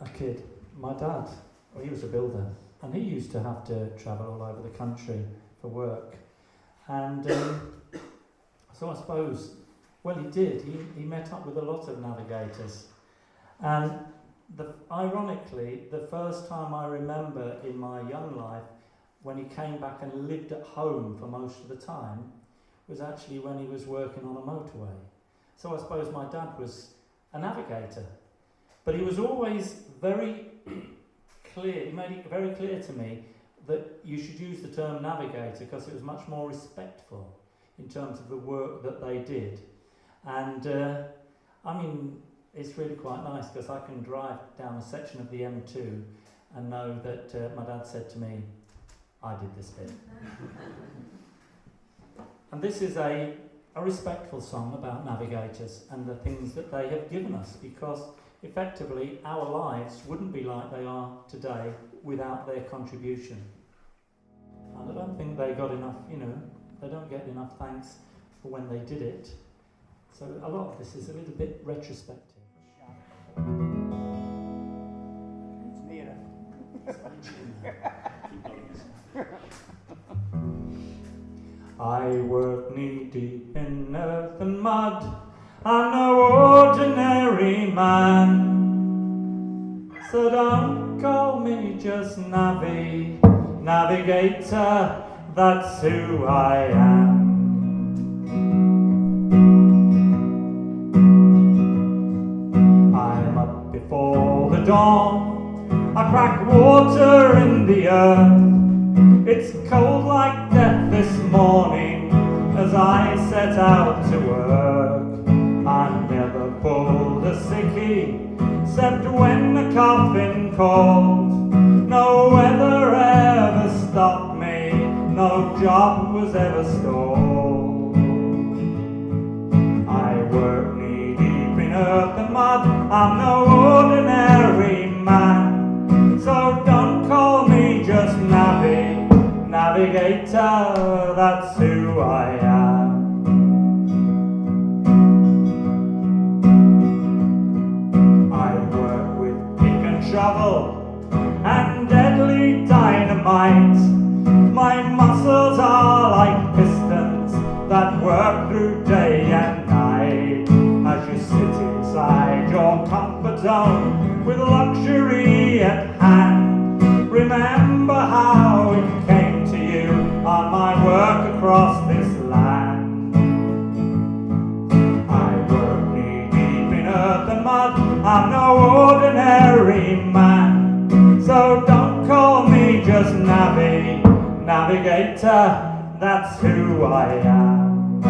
a kid, my dad, well, he was a builder, and he used to have to travel all over the country for work. And so I suppose, well, he did. He met up with a lot of navigators. And ironically, the first time I remember in my young life when he came back and lived at home for most of the time was actually when he was working on a motorway. So I suppose my dad was a navigator. But he was always very clear, he made it very clear to me that you should use the term navigator because it was much more respectful in terms of the work that they did. And I mean, it's really quite nice because I can drive down a section of the M2 and know that my dad said to me, I did this bit. And this is a respectful song about navigators and the things that they have given us, because effectively our lives wouldn't be like they are today without their contribution. And I don't think they got enough, they don't get enough thanks for when they did it. So a lot of this is a little bit retrospective. It's nearer. I work knee-deep in earth and mud. I'm no ordinary man. So don't call me just navigator, that's who I am. I'm up before the dawn, I crack water in the earth. It's cold like death this morning as I set out to work. I never pulled a sickie except when the coffin called. No weather ever stopped me, no job was ever stalled. I work knee deep in earth and mud, I'm no ordinary man. So don't call me just navigator, that's who I am. I work with pick and shovel and deadly dynamite. My muscles are like pistons that work through day and night. As you sit inside your comfort zone with luxury at hand, remember how it came to you on my work across this land. I work knee deep in earth and mud, I'm no ordinary man. So don't call me just navigator, that's who I am.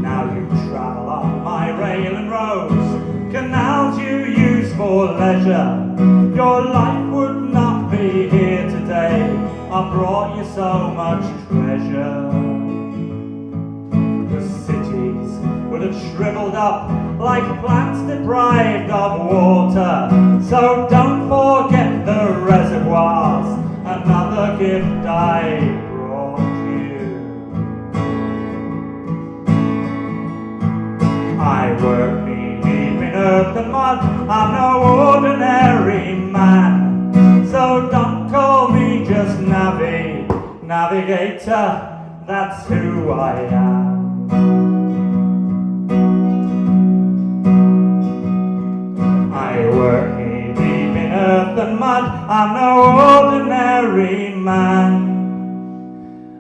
Now you travel on my rail and roads, canals you use for leisure. Your life would not be here today, I brought you so much treasure. The cities would have shriveled up like plants deprived of water. So don't forget the reservoirs, another gift I brought you. I work knee deep in earth and mud, I'm no ordinary man. So don't call me just navigator, that's who I am. I work knee deep in earth and mud, I'm no ordinary man.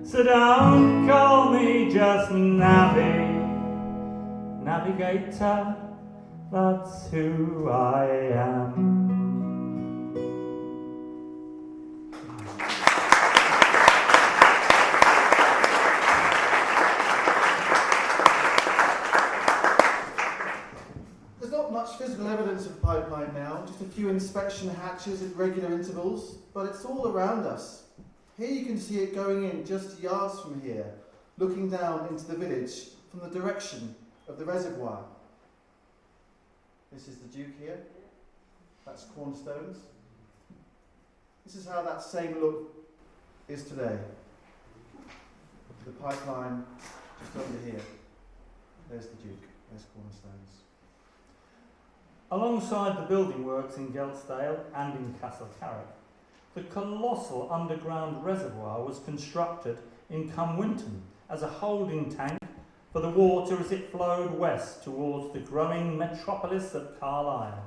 So don't call me just navigator, that's who I am. There's not much physical evidence of the pipeline now, just a few inspection hatches at regular intervals, but it's all around us. Here you can see it going in just yards from here, looking down into the village from the direction of the reservoir. This is the Duke here, that's Cornerstones. This is how that same look is today. The pipeline just under here. There's the Duke, there's Cornerstones. Alongside the building works in Geltsdale and in Castle Carrock, the colossal underground reservoir was constructed in Cumwinton as a holding tank for the water as it flowed west towards the growing metropolis of Carlisle.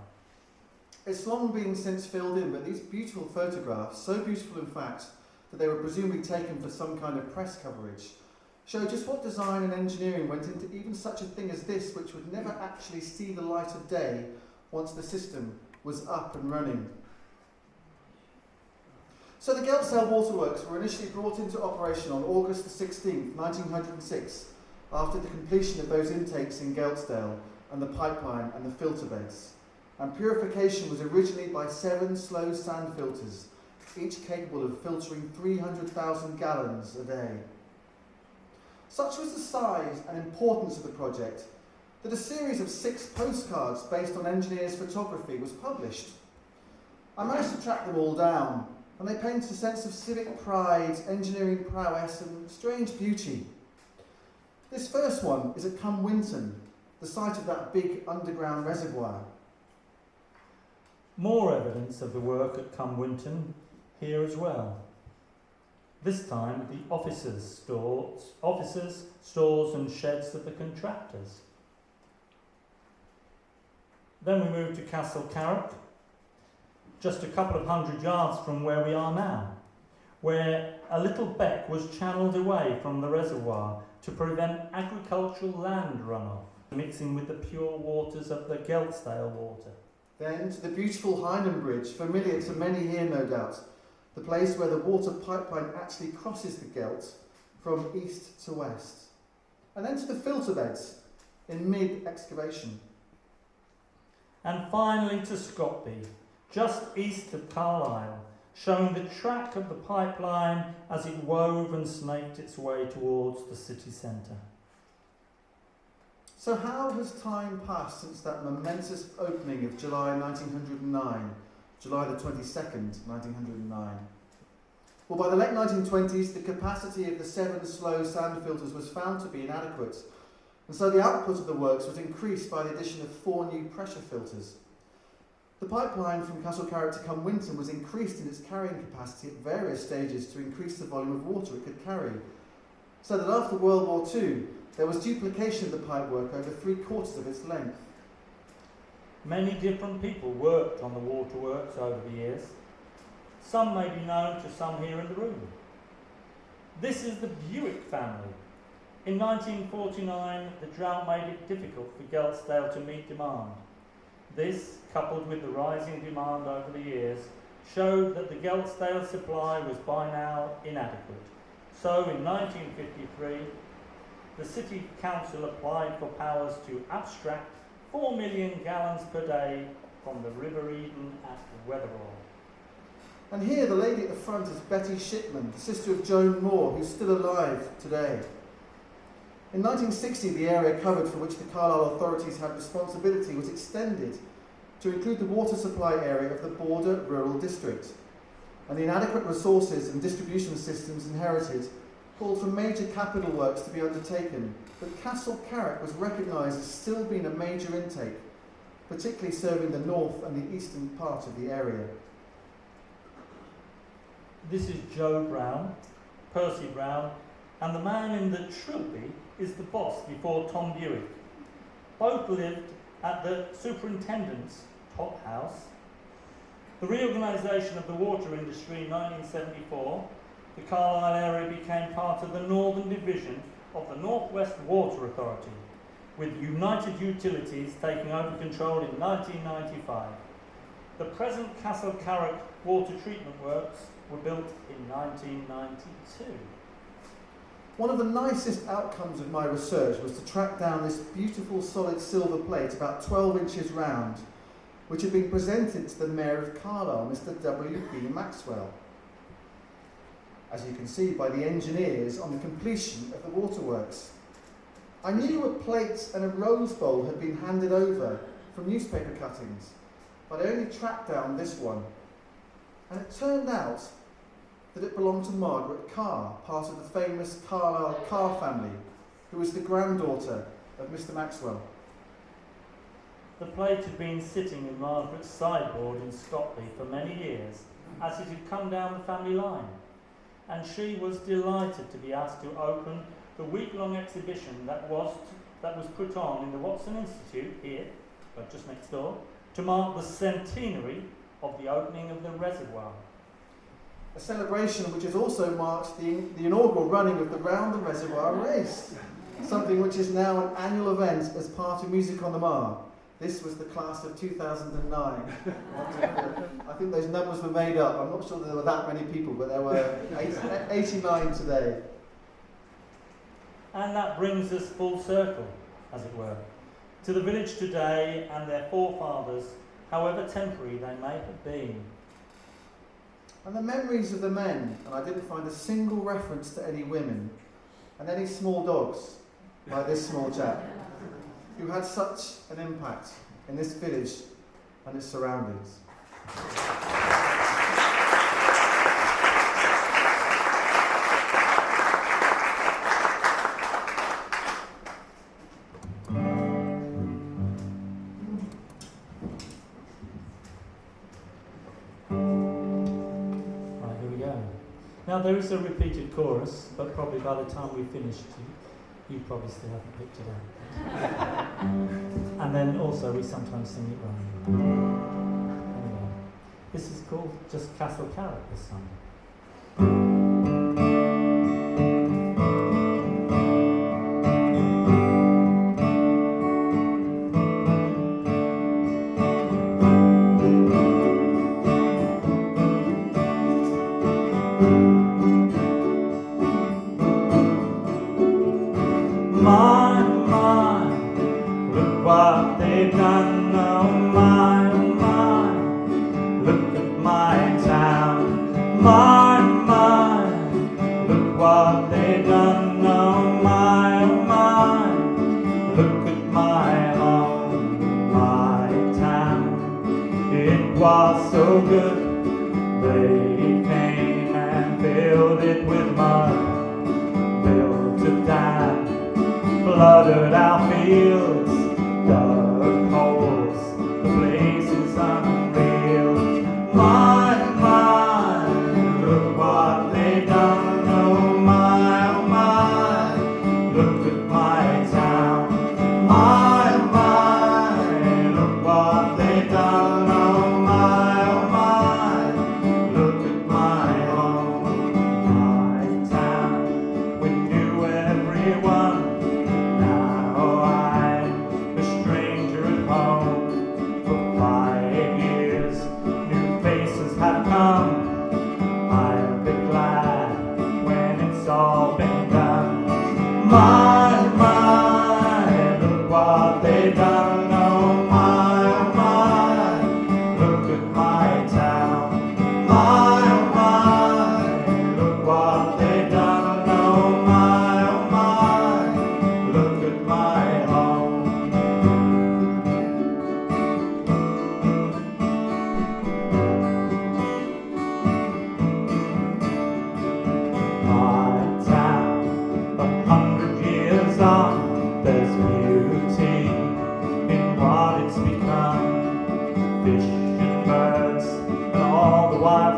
It's long been since filled in, but these beautiful photographs, so beautiful in fact that they were presumably taken for some kind of press coverage, show just what design and engineering went into even such a thing as this, which would never actually see the light of day once the system was up and running. So the Geltsdale Waterworks were initially brought into operation on August the 16th, 1906, after the completion of those intakes in Geltsdale and the pipeline and the filter beds. And purification was originally by 7 slow sand filters, each capable of filtering 300,000 gallons a day. Such was the size and importance of the project that a series of 6 postcards based on engineers' photography was published. I managed to track them all down, and they paint a sense of civic pride, engineering prowess, and strange beauty. This first one is at Cumwinton, the site of that big underground reservoir. More evidence of the work at Cumwinton here as well. This time the officers, stores and sheds of the contractors. Then we move to Castle Carrock, just a couple of 100 yards from where we are now, where a little beck was channelled away from the reservoir to prevent agricultural land runoff, mixing with the pure waters of the Geltsdale water. Then to the beautiful Hynham Bridge, familiar to many here no doubt, the place where the water pipeline actually crosses the Gelt from east to west. And then to the filter beds in mid-excavation. And finally to Scotby, just east of Carlisle, showing the track of the pipeline as it wove and snaked its way towards the city centre. So how has time passed since that momentous opening of July 1909, July the 22nd, 1909? Well, by the late 1920s, the capacity of the 7 slow sand filters was found to be inadequate, and so the output of the works was increased by the addition of 4 new pressure filters. The pipeline from Castle Carrock to Cumwinton was increased in its carrying capacity at various stages to increase the volume of water it could carry, so that after World War II, there was duplication of the pipework over 3/4 of its length. Many different people worked on the waterworks over the years. Some may be known to some here in the room. This is the Buick family. In 1949, the drought made it difficult for Geltsdale to meet demand. This, coupled with the rising demand over the years, showed that the Geltsdale supply was by now inadequate. So in 1953, the City Council applied for powers to abstract 4 million gallons per day from the River Eden at Weatherall. And here the lady at the front is Betty Shipman, the sister of Joan Moore, who's still alive today. In 1960, the area covered for which the Carlisle authorities had responsibility was extended to include the water supply area of the border rural district, and the inadequate resources and distribution systems inherited called for major capital works to be undertaken, but Castle Carrock was recognised as still being a major intake, particularly serving the north and the eastern part of the area. This is Joe Brown, Percy Brown, and the man in the trilby is the boss before Tom Buick. Both lived at the superintendent's top house. The reorganisation of the water industry in 1974, the Carlisle area became part of the northern division of the North West Water Authority, with United Utilities taking over control in 1995. The present Castle Carrock water treatment works were built in 1992. One of the nicest outcomes of my research was to track down this beautiful solid silver plate about 12 inches round, which had been presented to the Mayor of Carlisle, Mr. W.B. Maxwell, as you can see by the engineers on the completion of the waterworks. I knew a plate and a rose bowl had been handed over from newspaper cuttings, but I only tracked down this one. And it turned out that it belonged to Margaret Carr, part of the famous Carlisle Carr family, who was the granddaughter of Mr. Maxwell. The plate had been sitting in Margaret's sideboard in Scotland for many years, as it had come down the family line, and she was delighted to be asked to open the week-long exhibition that was put on in the Watson Institute here, but just next door, to mark the centenary of the opening of the reservoir. A celebration which has also marked the inaugural running of the Round the Reservoir race, something which is now an annual event as part of Music on the Marr. This was the class of 2009. I think those numbers were made up. I'm not sure there were that many people, but there were 89 today. And that brings us full circle, as it were, to the village today and their forefathers, however temporary they may have been. And the memories of the men, and I didn't find a single reference to any women, and any small dogs, like this small chap, who had such an impact in this village and its surroundings. Now there is a repeated chorus, but probably by the time we finished, you probably still haven't picked it up. And then also we sometimes sing it wrong. Anyway, this is called just Castle Carrock this song. Flooded our fields, dug holes, the place is unreal. My, look what they done, oh my, look at my town. My, look what they done, oh my, look at my home, my town. We knew everyone. I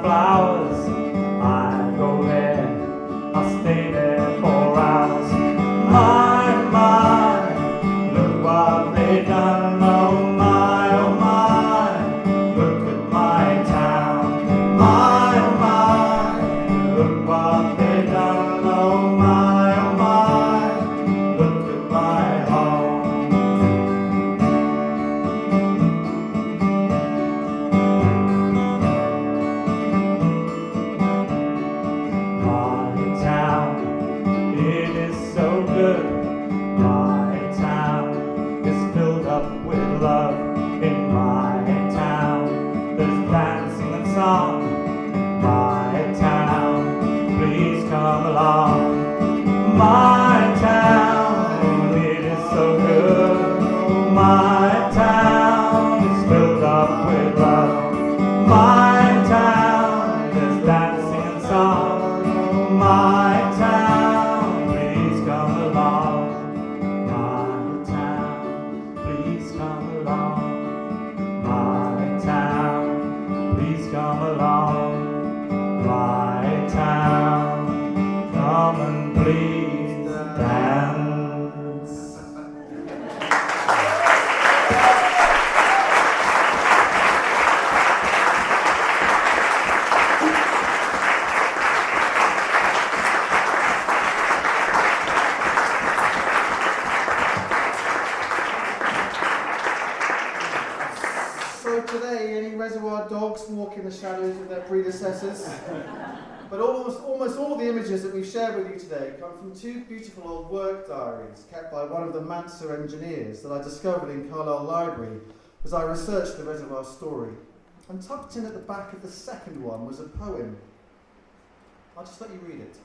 wild flowers. I go there, I stay there for hours. My, look what they done. Oh my, look at my town. My, look what they done. Oh my, look at my home. My town, it is so good. My town is filled up with love. In my town, there's dancing and song. In my town, please come along. My town, it is so good. My town is filled up with love. My town, there's dancing and song. My town, please come along. My town, please come along. My town, please come along. My town, come and please dance. So today, any reservoir dogs walk in the shadows of their predecessors? But almost all the images that we've shared with you today come from two beautiful old work diaries kept by one of the Marr engineers that I discovered in Carlisle Library as I researched the Reservoir Story. And tucked in at the back of the second one was a poem. I'll just let you read it.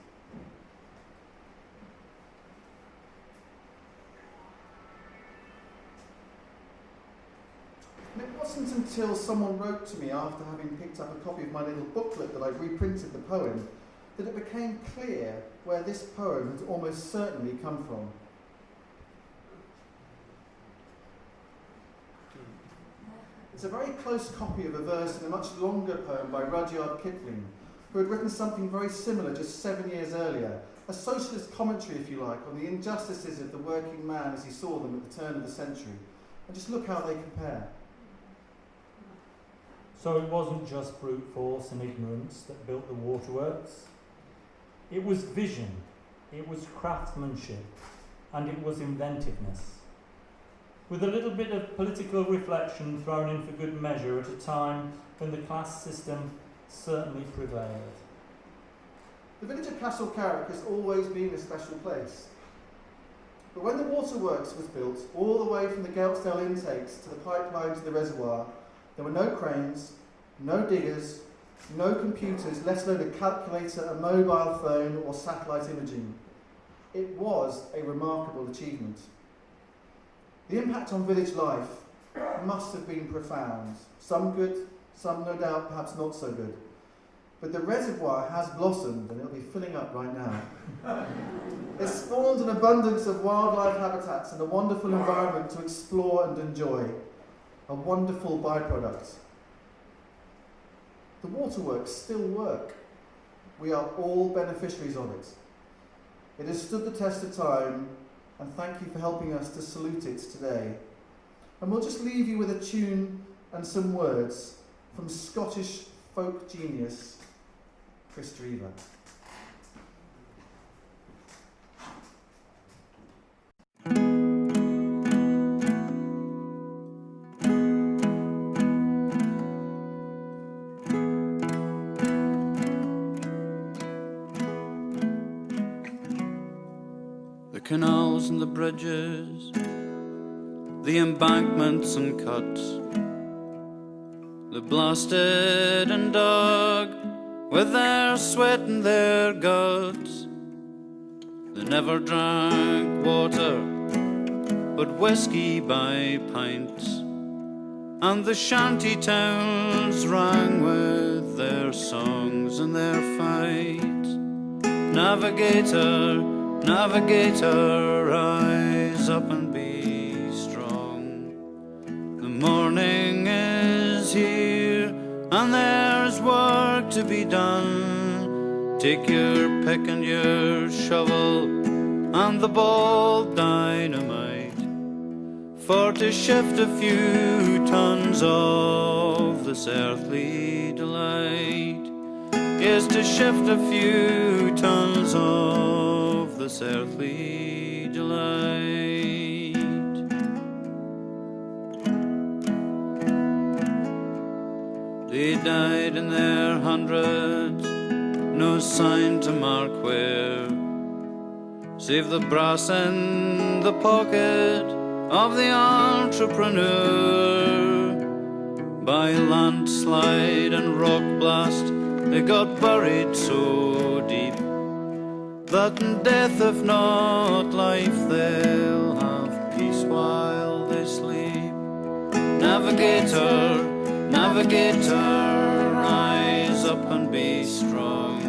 And it wasn't until someone wrote to me after having picked up a copy of my little booklet that I'd reprinted the poem that it became clear where this poem had almost certainly come from. It's a very close copy of a verse in a much longer poem by Rudyard Kipling, who had written something very similar just 7 years earlier, a socialist commentary, if you like, on the injustices of the working man as he saw them at the turn of the century. And just look how they compare. So it wasn't just brute force and ignorance that built the waterworks. It was vision, it was craftsmanship, and it was inventiveness. With a little bit of political reflection thrown in for good measure at a time when the class system certainly prevailed. The village of Castle Carrock has always been a special place. But when the waterworks was built, all the way from the Geltsdale intakes to the pipeline to the reservoir, there were no cranes, no diggers, no computers, let alone a calculator, a mobile phone or satellite imaging. It was a remarkable achievement. The impact on village life must have been profound. Some good, some no doubt perhaps not so good. But the reservoir has blossomed and it'll be filling up right now. It spawned an abundance of wildlife habitats and a wonderful environment to explore and enjoy. A wonderful byproduct. The waterworks still work. We are all beneficiaries of it. It has stood the test of time, and thank you for helping us to salute it today. And we'll just leave you with a tune and some words from Scottish folk genius Chris Drever. The canals and the bridges, the embankments and cuts, the blasted and dug with their sweat and their guts. They never drank water, but whiskey by pints, and the shanty towns rang with their songs and their fights. Navigator, navigator, rise up and be strong. The morning is here, and there's work to be done. Take your pick and your shovel and the bald dynamite, for to shift a few tons of this earthly delight. Yes, to shift a few tons of this earthly delight. They died in their hundreds, no sign to mark where, save the brass in the pocket of the entrepreneur. By landslide and rock blast they got buried so deep that in death, if not life, they'll have peace while they sleep. Navigator, navigator, rise up and be strong.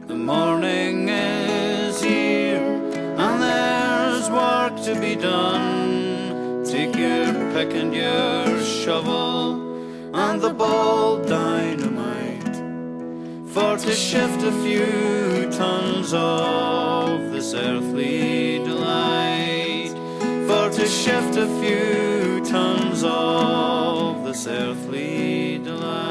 The morning is here and there's work to be done. Take your pick and your shovel and the bald dynamite, for to shift a few tons of this earthly delight. For to shift a few tons of this earthly delight.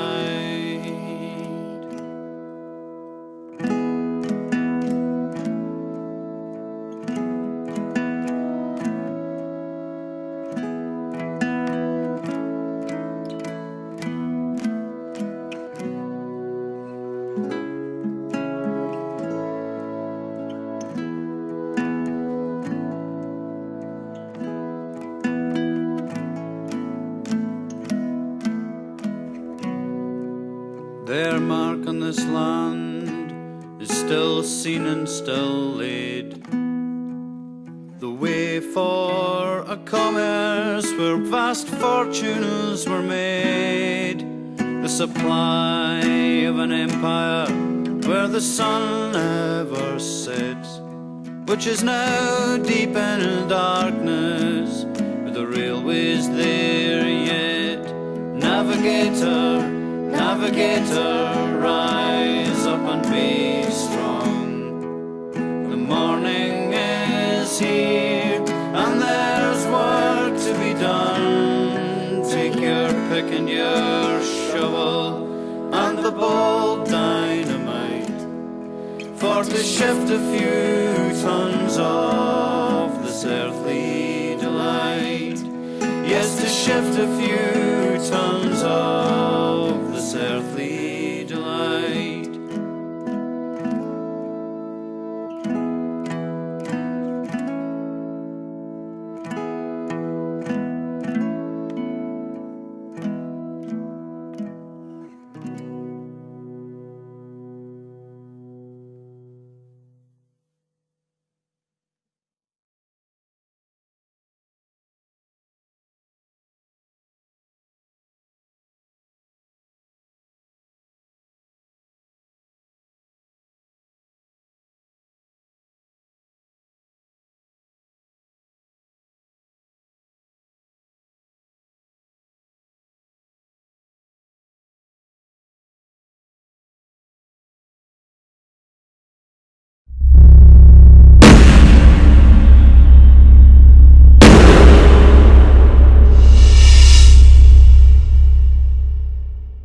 Their mark on this land is still seen and still laid, the way for a commerce where vast fortunes were made, the supply of an empire where the sun never sets, which is now deep in darkness, but the railway's there yet. Navigator, navigator, rise up and be strong. The morning is here and there's work to be done. Take your pick and your shovel and the bald dynamite, for to shift a few tons of this earthly delight. Yes, to shift a few tons of this earthly